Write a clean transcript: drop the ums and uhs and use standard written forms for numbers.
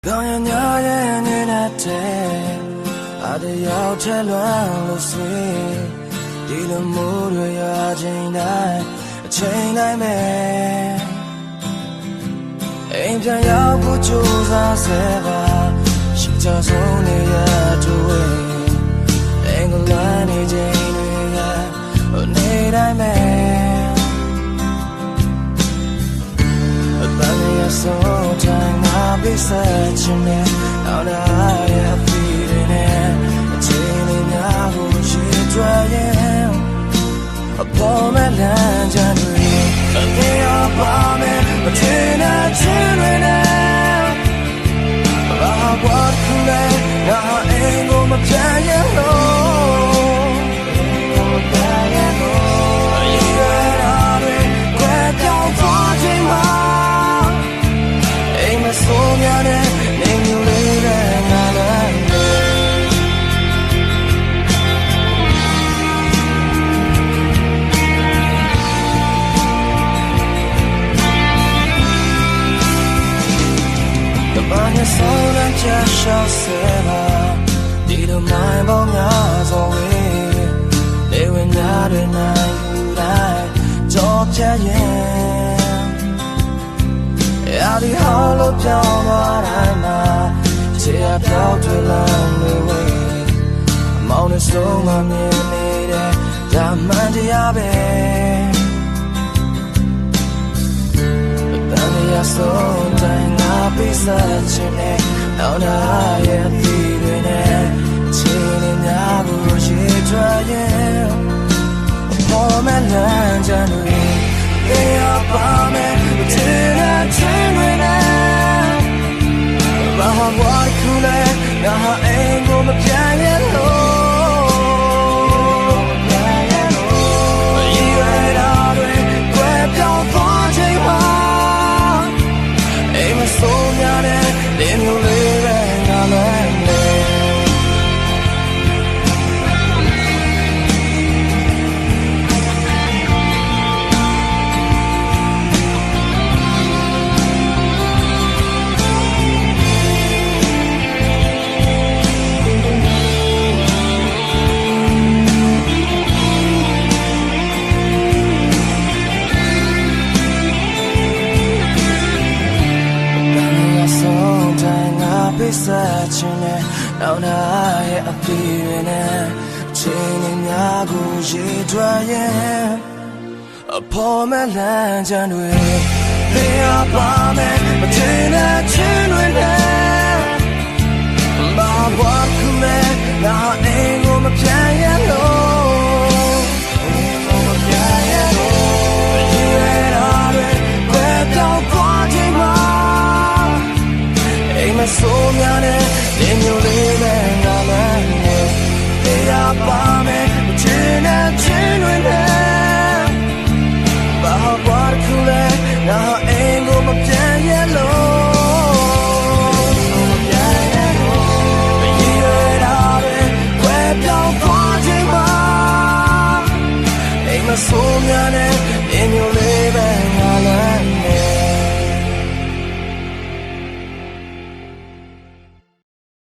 ကောင်းရညာရဲ့နေတဲ့အားတယောက်ထဲလွမ်းလို့ဆွေဒီလိုမိုးတွေရချိန်တိုင်းအချိန်တိုင်းပဲအိမ်ပြန်ရောက်ဖို့ကြိုးစားစေပါရှိချဆုံးနေရတူအင်္ဂလန်နေချိန်တွေကနေတိုင်းပဲအပန်းရဆုံးတိုင်းငါပြီးဆက်ချင်တယ်နောက်လာရဲ့ဖီးနေအချိန်လေးများကိုရှိကြရဲ့အပေါ်မဲ့လမ်းကြမ်းတွေအသေးအပါမဲ့မထင်တဲ့ချင်းတွေနဲ့ဘာဝတ်ခုလဲငါအင်ကိုမပြတ်ရဲ့လို့ဆိုများတဲ့နေမျိုးလေးနဲ့ငါလည်းတမန်ရဲ့ဆုံးတဲ့ချာရှောက်စေပါဒီလိုမိုင်းပေါင်းများစွာဝေးနေဝင်များတဲ့နိုင်ယူတိုင်းကြောပြရဲ့ရာဒီဟောလို့ပြောင်းသွားတိုင်းမှာခြေအပြောက်တွေလမ်းတွေဝေးအမောင်းနဲ့ဆုံးမမြင်နေတဲ့ဒါမှန်တရားပဲအတန်ရဆုံးတိုင်းငါပြီးဆက်ချင်တဲ့နောက်လာရဲ့ပြီးတွေနဲ့ခြေနဲ့များကိုရှိထွက်ရဲ့ပေါ်မဲ့လမ်းကြမ်းတွေတရားပါမယ်တဲ့ချင်းတွေနဲ့ဘာဝတ်ခုလဲငါအင်ကိုမပြတ်ရဲ့လို့ဒီရတာတွေကွယ်ပြောင်းသွားချိန်မှာအိမ်မဆုံးများတဲ့လင်းမျိုးလေးပဲငါလည်းဆက်ချင်တဲ့နောက်လာရဲ့အပြေတွေနဲ့ချိန်နဲ့များကိုရေထွက်ရဲ့အပေါ်မဲ့လမ်းကြမ်းတွေနေရာပါမဲ့မထင်တဲ့ချင်းတွေနဲ့ဘာဝတ်ခုလဲငါအင်ကိုမပြတ်ရဲ့လို့မပြတ်ရဲ့လို့ဒီရတာတွေကွယ်ပြောင်းသွားချိန်မှာအိမ်မဆိုးများနဲ့လင်းမျိုးလေးပဲငါလည်းတရားပါမယ်ချင်တဲ့